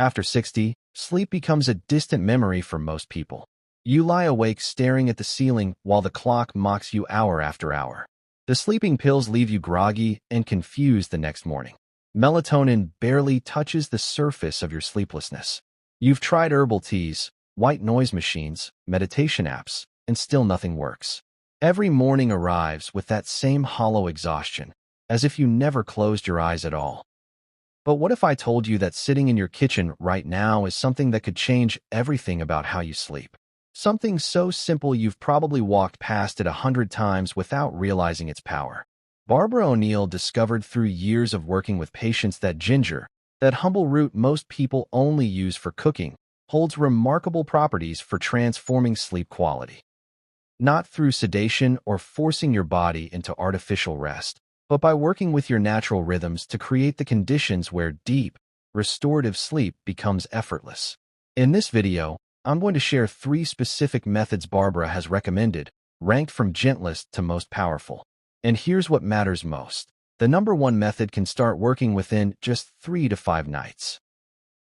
After 60, sleep becomes a distant memory for most people. You lie awake staring at the ceiling while the clock mocks you hour after hour. The sleeping pills leave you groggy and confused the next morning. Melatonin barely touches the surface of your sleeplessness. You've tried herbal teas, white noise machines, meditation apps, and still nothing works. Every morning arrives with that same hollow exhaustion, as if you never closed your eyes at all. But what if I told you that sitting in your kitchen right now is something that could change everything about how you sleep? Something so simple you've probably walked past it 100 times without realizing its power. Barbara O'Neill discovered through years of working with patients that ginger, that humble root most people only use for cooking, holds remarkable properties for transforming sleep quality. Not through sedation or forcing your body into artificial rest, but by working with your natural rhythms to create the conditions where deep, restorative sleep becomes effortless. In this video, I'm going to share 3 specific methods Barbara has recommended, ranked from gentlest to most powerful. And here's what matters most. The number 1 method can start working within just 3 to 5 nights.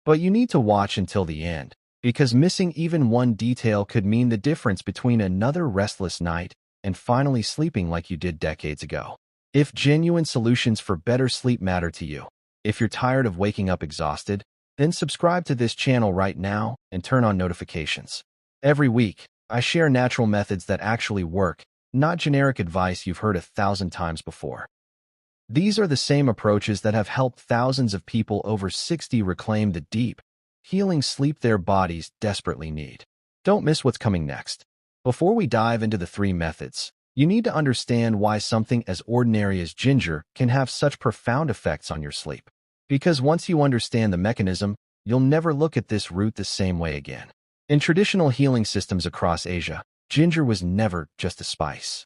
But you need to watch until the end, because missing even one detail could mean the difference between another restless night and finally sleeping like you did decades ago. If genuine solutions for better sleep matter to you, if you're tired of waking up exhausted, then subscribe to this channel right now and turn on notifications. Every week, I share natural methods that actually work, not generic advice you've heard 1,000 times before. These are the same approaches that have helped thousands of people over 60 reclaim the deep, healing sleep their bodies desperately need. Don't miss what's coming next. Before we dive into the 3 methods, you need to understand why something as ordinary as ginger can have such profound effects on your sleep. Because once you understand the mechanism, you'll never look at this root the same way again. In traditional healing systems across Asia, ginger was never just a spice.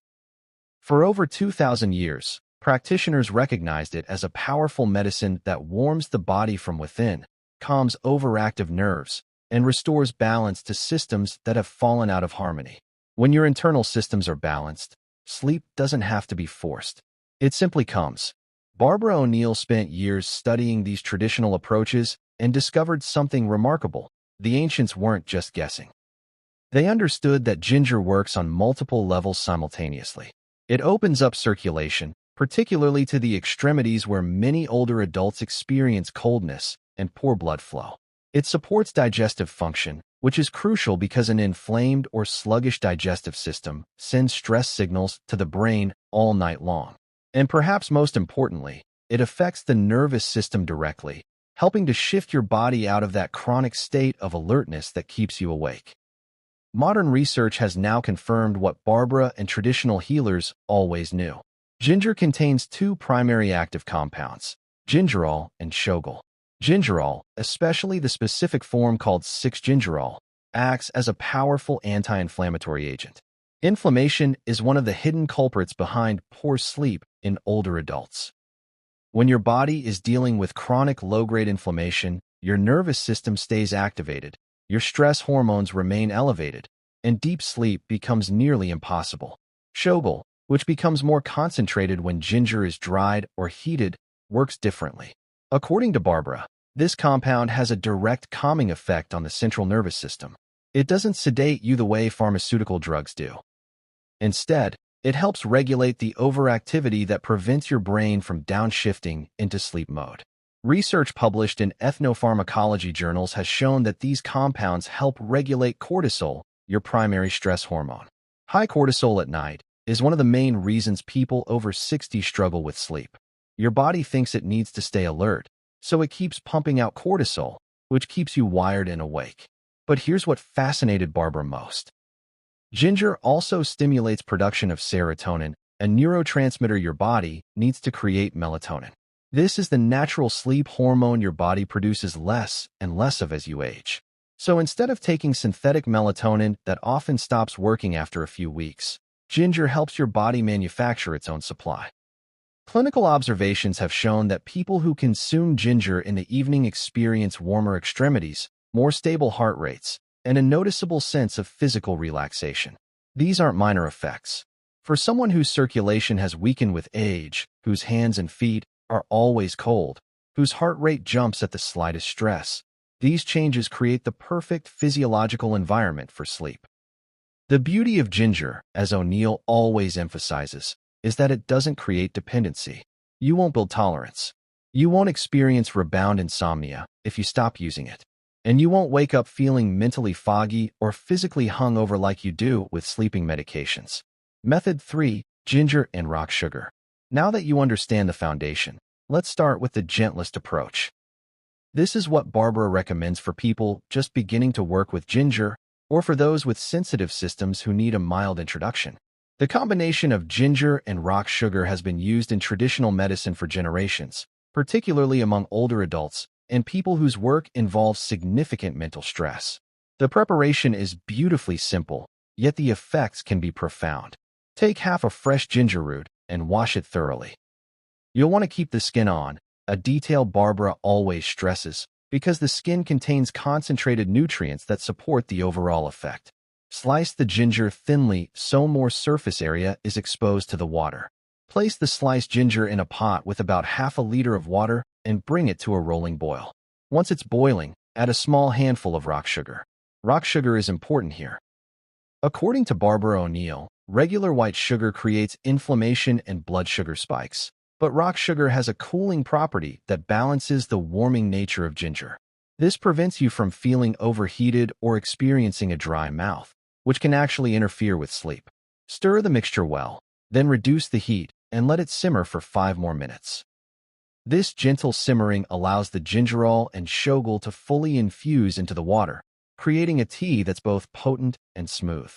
For over 2,000 years, practitioners recognized it as a powerful medicine that warms the body from within, calms overactive nerves, and restores balance to systems that have fallen out of harmony. When your internal systems are balanced, sleep doesn't have to be forced. It simply comes. Barbara O'Neill spent years studying these traditional approaches and discovered something remarkable. The ancients weren't just guessing. They understood that ginger works on multiple levels simultaneously. It opens up circulation, particularly to the extremities where many older adults experience coldness and poor blood flow. It supports digestive function, which is crucial because an inflamed or sluggish digestive system sends stress signals to the brain all night long. And perhaps most importantly, it affects the nervous system directly, helping to shift your body out of that chronic state of alertness that keeps you awake. Modern research has now confirmed what Barbara and traditional healers always knew. Ginger contains 2 primary active compounds, gingerol and shogal. Gingerol, especially the specific form called 6-gingerol, acts as a powerful anti-inflammatory agent. Inflammation is one of the hidden culprits behind poor sleep in older adults. When your body is dealing with chronic low-grade inflammation, your nervous system stays activated, your stress hormones remain elevated, and deep sleep becomes nearly impossible. Shogal, which becomes more concentrated when ginger is dried or heated, works differently. According to Barbara, this compound has a direct calming effect on the central nervous system. It doesn't sedate you the way pharmaceutical drugs do. Instead, it helps regulate the overactivity that prevents your brain from downshifting into sleep mode. Research published in ethnopharmacology journals has shown that these compounds help regulate cortisol, your primary stress hormone. High cortisol at night is one of the main reasons people over 60 struggle with sleep. Your body thinks it needs to stay alert, so it keeps pumping out cortisol, which keeps you wired and awake. But here's what fascinated Barbara most. Ginger also stimulates production of serotonin, a neurotransmitter your body needs to create melatonin. This is the natural sleep hormone your body produces less and less of as you age. So instead of taking synthetic melatonin that often stops working after a few weeks, ginger helps your body manufacture its own supply. Clinical observations have shown that people who consume ginger in the evening experience warmer extremities, more stable heart rates, and a noticeable sense of physical relaxation. These aren't minor effects. For someone whose circulation has weakened with age, whose hands and feet are always cold, whose heart rate jumps at the slightest stress, These changes create the perfect physiological environment for sleep. The beauty of ginger, as O'Neill always emphasizes, is that it doesn't create dependency. You won't build tolerance. You won't experience rebound insomnia if you stop using it. And you won't wake up feeling mentally foggy or physically hungover like you do with sleeping medications. Method 3. Ginger and rock sugar. Now that you understand the foundation, let's start with the gentlest approach. This is what Barbara recommends for people just beginning to work with ginger, or for those with sensitive systems who need a mild introduction. The combination of ginger and rock sugar has been used in traditional medicine for generations, particularly among older adults and people whose work involves significant mental stress. The preparation is beautifully simple, yet the effects can be profound. Take half a fresh ginger root and wash it thoroughly. You'll want to keep the skin on, a detail Barbara always stresses, because the skin contains concentrated nutrients that support the overall effect. Slice the ginger thinly so more surface area is exposed to the water. Place the sliced ginger in a pot with about half a liter of water and bring it to a rolling boil. Once it's boiling, add a small handful of rock sugar. Rock sugar is important here. According to Barbara O'Neill, regular white sugar creates inflammation and blood sugar spikes, but rock sugar has a cooling property that balances the warming nature of ginger. This prevents you from feeling overheated or experiencing a dry mouth, which can actually interfere with sleep. Stir the mixture well, then reduce the heat and let it simmer for 5 more minutes. This gentle simmering allows the gingerol and shogal to fully infuse into the water, creating a tea that's both potent and smooth.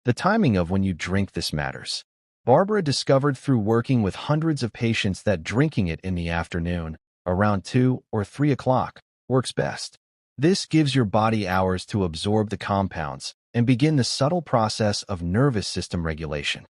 The timing of when you drink this matters. Barbara discovered through working with hundreds of patients that drinking it in the afternoon, around 2 or 3 o'clock, works best. This gives your body hours to absorb the compounds and begin the subtle process of nervous system regulation.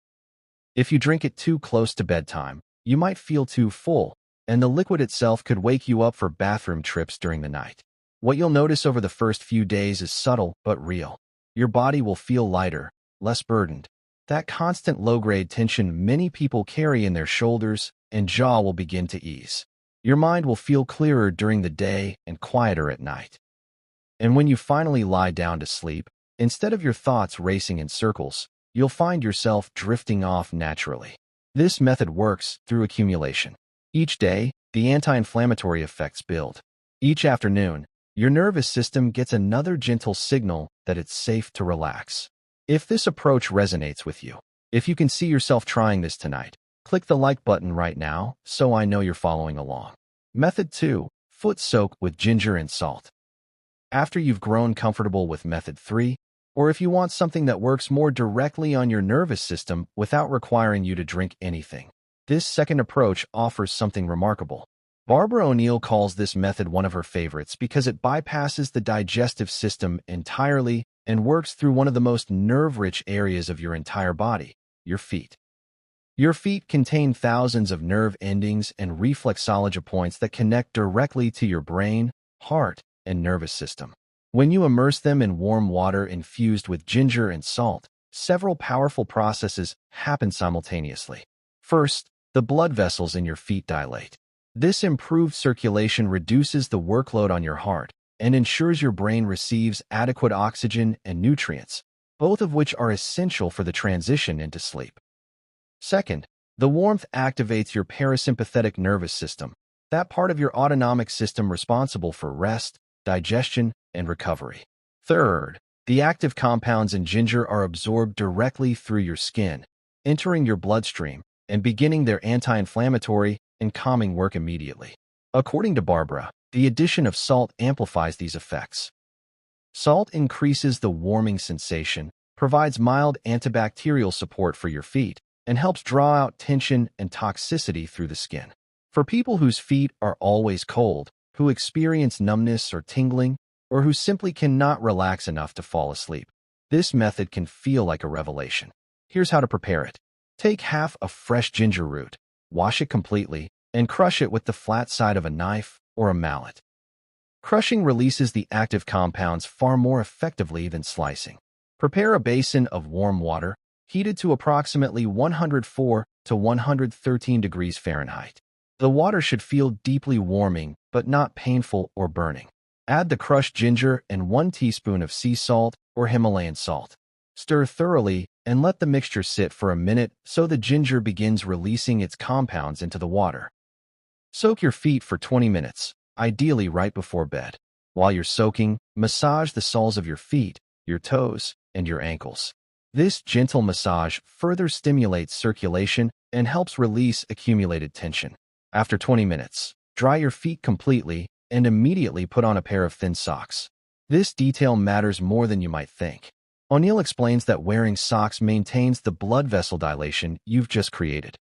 If you drink it too close to bedtime, you might feel too full, and the liquid itself could wake you up for bathroom trips during the night. What you'll notice over the first few days is subtle but real. Your body will feel lighter, less burdened. That constant low-grade tension many people carry in their shoulders and jaw will begin to ease. Your mind will feel clearer during the day and quieter at night. And when you finally lie down to sleep, instead of your thoughts racing in circles, you'll find yourself drifting off naturally. This method works through accumulation. Each day, the anti-inflammatory effects build. Each afternoon, your nervous system gets another gentle signal that it's safe to relax. If this approach resonates with you, if you can see yourself trying this tonight, click the like button right now so I know you're following along. Method 2. Foot soak with ginger and salt. After you've grown comfortable with Method 3, or if you want something that works more directly on your nervous system without requiring you to drink anything, this second approach offers something remarkable. Barbara O'Neill calls this method one of her favorites because it bypasses the digestive system entirely and works through one of the most nerve-rich areas of your entire body, your feet. Your feet contain thousands of nerve endings and reflexology points that connect directly to your brain, heart, and nervous system. When you immerse them in warm water infused with ginger and salt, several powerful processes happen simultaneously. First, the blood vessels in your feet dilate. This improved circulation reduces the workload on your heart and ensures your brain receives adequate oxygen and nutrients, both of which are essential for the transition into sleep. Second, the warmth activates your parasympathetic nervous system, that part of your autonomic system responsible for rest, digestion, and recovery. Third, the active compounds in ginger are absorbed directly through your skin, entering your bloodstream and beginning their anti-inflammatory and calming work immediately. According to Barbara, the addition of salt amplifies these effects. Salt increases the warming sensation, provides mild antibacterial support for your feet, and helps draw out tension and toxicity through the skin. For people whose feet are always cold, who experience numbness or tingling, or who simply cannot relax enough to fall asleep, this method can feel like a revelation. Here's how to prepare it. Take half a fresh ginger root, wash it completely, and crush it with the flat side of a knife or a mallet. Crushing releases the active compounds far more effectively than slicing. Prepare a basin of warm water, heated to approximately 104 to 113 degrees Fahrenheit. The water should feel deeply warming, but not painful or burning. Add the crushed ginger and 1 teaspoon of sea salt or Himalayan salt. Stir thoroughly and let the mixture sit for a minute so the ginger begins releasing its compounds into the water. Soak your feet for 20 minutes, ideally right before bed. While you're soaking, massage the soles of your feet, your toes, and your ankles. This gentle massage further stimulates circulation and helps release accumulated tension. After 20 minutes, dry your feet completely and immediately put on a pair of thin socks. This detail matters more than you might think. O'Neill explains that wearing socks maintains the blood vessel dilation you've just created.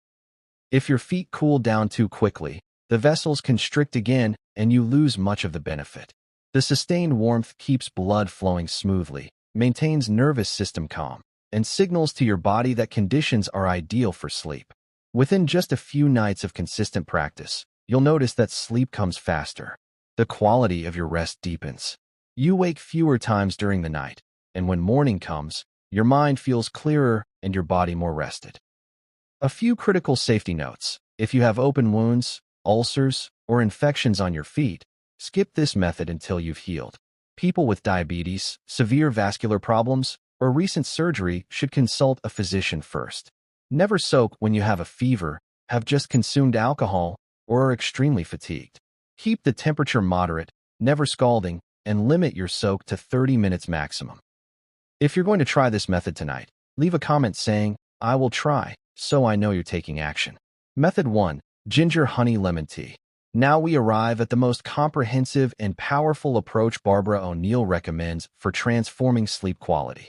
If your feet cool down too quickly, the vessels constrict again and you lose much of the benefit. The sustained warmth keeps blood flowing smoothly, maintains nervous system calm, and signals to your body that conditions are ideal for sleep. Within just a few nights of consistent practice, you'll notice that sleep comes faster. The quality of your rest deepens. You wake fewer times during the night, and when morning comes, your mind feels clearer and your body more rested. A few critical safety notes. If you have open wounds, ulcers, or infections on your feet, skip this method until you've healed. People with diabetes, severe vascular problems, or recent surgery should consult a physician first. Never soak when you have a fever, have just consumed alcohol, or are extremely fatigued. Keep the temperature moderate, never scalding, and limit your soak to 30 minutes maximum. If you're going to try this method tonight, leave a comment saying, "I will try," so I know you're taking action. Method 1. Ginger Honey Lemon Tea. Now we arrive at the most comprehensive and powerful approach Barbara O'Neill recommends for transforming sleep quality.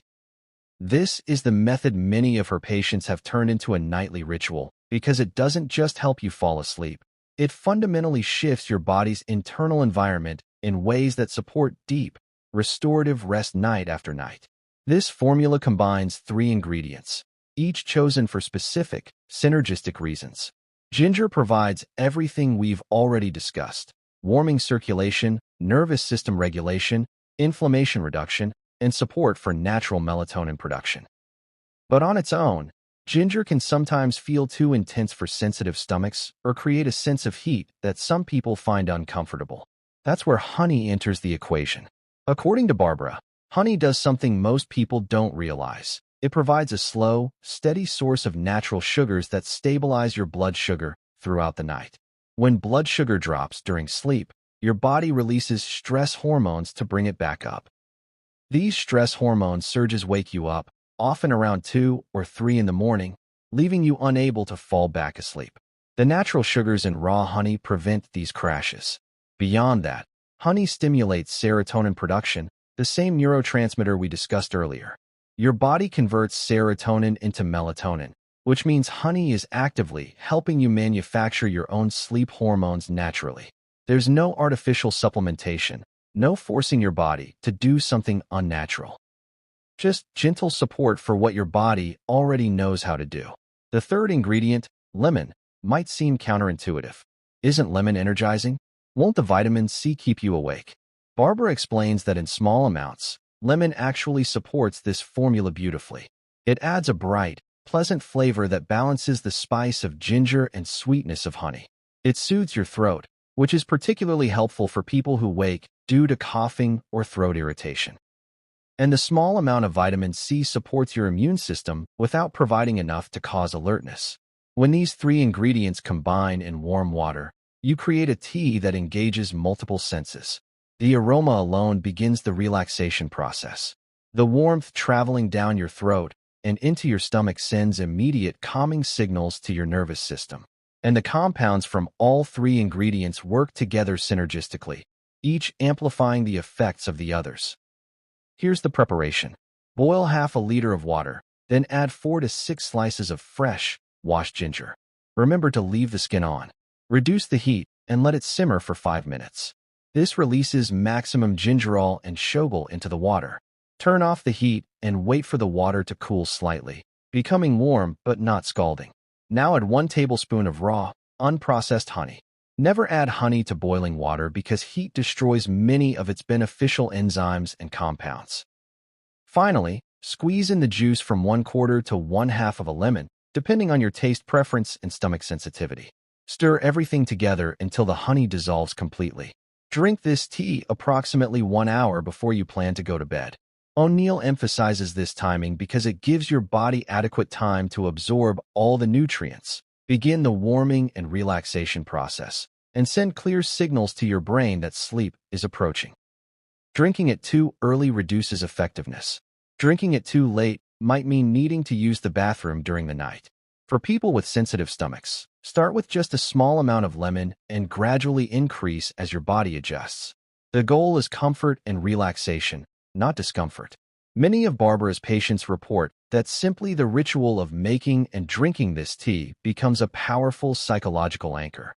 This is the method many of her patients have turned into a nightly ritual because it doesn't just help you fall asleep. It fundamentally shifts your body's internal environment in ways that support deep, restorative rest night after night. This formula combines 3 ingredients, each chosen for specific, synergistic reasons. Ginger provides everything we've already discussed: warming circulation, nervous system regulation, inflammation reduction, and support for natural melatonin production. But on its own, ginger can sometimes feel too intense for sensitive stomachs or create a sense of heat that some people find uncomfortable. That's where honey enters the equation. According to Barbara, honey does something most people don't realize. It provides a slow, steady source of natural sugars that stabilize your blood sugar throughout the night. When blood sugar drops during sleep, your body releases stress hormones to bring it back up. These stress hormone surges wake you up, often around 2 or 3 in the morning, leaving you unable to fall back asleep. The natural sugars in raw honey prevent these crashes. Beyond that, honey stimulates serotonin production, the same neurotransmitter we discussed earlier. Your body converts serotonin into melatonin, which means honey is actively helping you manufacture your own sleep hormones naturally. There's no artificial supplementation, no forcing your body to do something unnatural. Just gentle support for what your body already knows how to do. The third ingredient, lemon, might seem counterintuitive. Isn't lemon energizing? Won't the vitamin C keep you awake? Barbara explains that in small amounts, lemon actually supports this formula beautifully. It adds a bright, pleasant flavor that balances the spice of ginger and sweetness of honey. It soothes your throat, which is particularly helpful for people who wake due to coughing or throat irritation. And the small amount of vitamin C supports your immune system without providing enough to cause alertness. When these 3 ingredients combine in warm water, you create a tea that engages multiple senses. The aroma alone begins the relaxation process. The warmth traveling down your throat and into your stomach sends immediate calming signals to your nervous system. And the compounds from all 3 ingredients work together synergistically, each amplifying the effects of the others. Here's the preparation. Boil half a liter of water, then add 4 to 6 slices of fresh, washed ginger. Remember to leave the skin on. Reduce the heat and let it simmer for 5 minutes. This releases maximum gingerol and shogal into the water. Turn off the heat and wait for the water to cool slightly, becoming warm but not scalding. Now add 1 tablespoon of raw, unprocessed honey. Never add honey to boiling water because heat destroys many of its beneficial enzymes and compounds. Finally, squeeze in the juice from 1/4 to 1/2 of a lemon, depending on your taste preference and stomach sensitivity. Stir everything together until the honey dissolves completely. Drink this tea approximately 1 hour before you plan to go to bed. O'Neill emphasizes this timing because it gives your body adequate time to absorb all the nutrients, begin the warming and relaxation process, and send clear signals to your brain that sleep is approaching. Drinking it too early reduces effectiveness. Drinking it too late might mean needing to use the bathroom during the night. For people with sensitive stomachs, start with just a small amount of lemon and gradually increase as your body adjusts. The goal is comfort and relaxation, not discomfort. Many of Barbara's patients report that simply the ritual of making and drinking this tea becomes a powerful psychological anchor.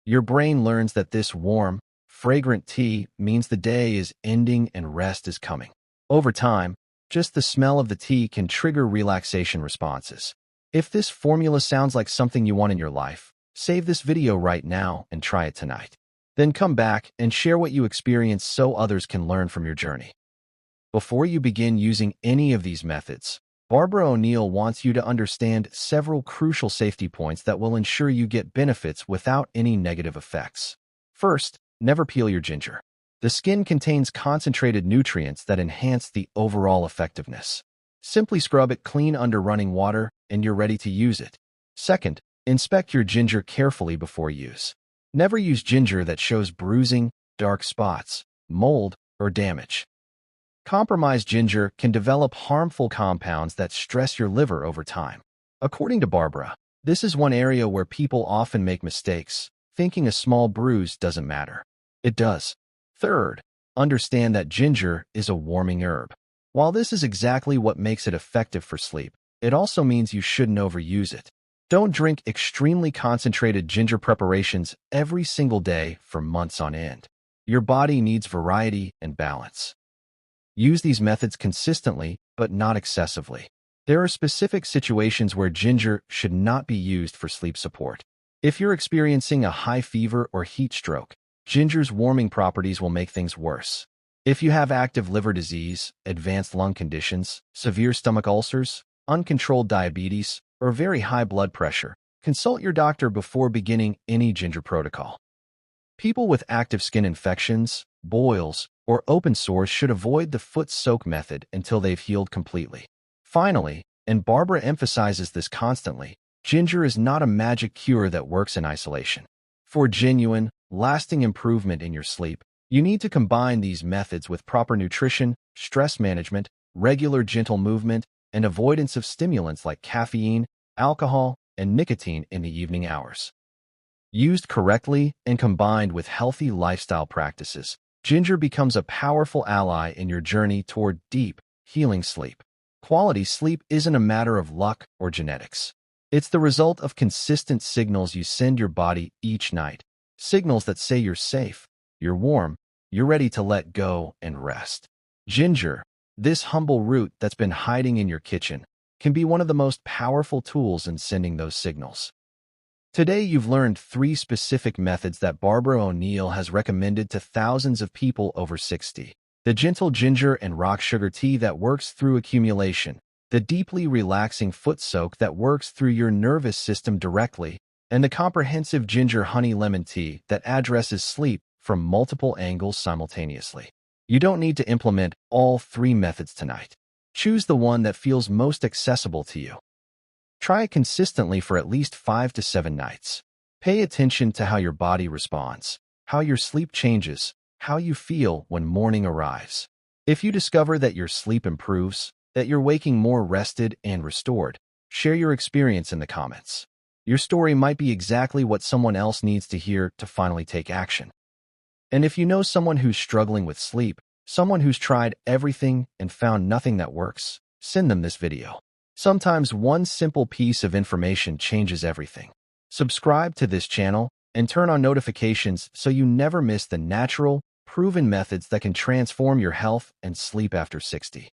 Your brain learns that this warm, fragrant tea means the day is ending and rest is coming. Over time, just the smell of the tea can trigger relaxation responses. If this formula sounds like something you want in your life, save this video right now and try it tonight. Then come back and share what you experienced so others can learn from your journey. Before you begin using any of these methods, Barbara O'Neill wants you to understand several crucial safety points that will ensure you get benefits without any negative effects. First, never peel your ginger. The skin contains concentrated nutrients that enhance the overall effectiveness. Simply scrub it clean under running water and you're ready to use it. Second, inspect your ginger carefully before use. Never use ginger that shows bruising, dark spots, mold, or damage. Compromised ginger can develop harmful compounds that stress your liver over time. According to Barbara, this is one area where people often make mistakes, thinking a small bruise doesn't matter. It does. Third, understand that ginger is a warming herb. While this is exactly what makes it effective for sleep, it also means you shouldn't overuse it. Don't drink extremely concentrated ginger preparations every single day for months on end. Your body needs variety and balance. Use these methods consistently, but not excessively. There are specific situations where ginger should not be used for sleep support. If you're experiencing a high fever or heat stroke, ginger's warming properties will make things worse. If you have active liver disease, advanced lung conditions, severe stomach ulcers, uncontrolled diabetes, or very high blood pressure, consult your doctor before beginning any ginger protocol. People with active skin infections, boils, or open sores should avoid the foot soak method until they've healed completely. Finally, and Barbara emphasizes this constantly, ginger is not a magic cure that works in isolation. For genuine, lasting improvement in your sleep, you need to combine these methods with proper nutrition, stress management, regular gentle movement, and avoidance of stimulants like caffeine, alcohol, and nicotine in the evening hours. Used correctly and combined with healthy lifestyle practices, ginger becomes a powerful ally in your journey toward deep, healing sleep. Quality sleep isn't a matter of luck or genetics. It's the result of consistent signals you send your body each night. Signals that say you're safe, you're warm, you're ready to let go and rest. Ginger, this humble root that's been hiding in your kitchen, can be one of the most powerful tools in sending those signals. Today you've learned 3 specific methods that Barbara O'Neill has recommended to thousands of people over 60. The gentle ginger and rock sugar tea that works through accumulation, the deeply relaxing foot soak that works through your nervous system directly, and the comprehensive ginger honey lemon tea that addresses sleep from multiple angles simultaneously. You don't need to implement all 3 methods tonight. Choose the one that feels most accessible to you. Try it consistently for at least 5 to 7 nights. Pay attention to how your body responds, how your sleep changes, how you feel when morning arrives. If you discover that your sleep improves, that you're waking more rested and restored, share your experience in the comments. Your story might be exactly what someone else needs to hear to finally take action. And if you know someone who's struggling with sleep, someone who's tried everything and found nothing that works, send them this video. Sometimes one simple piece of information changes everything. Subscribe to this channel and turn on notifications so you never miss the natural, proven methods that can transform your health and sleep after 60.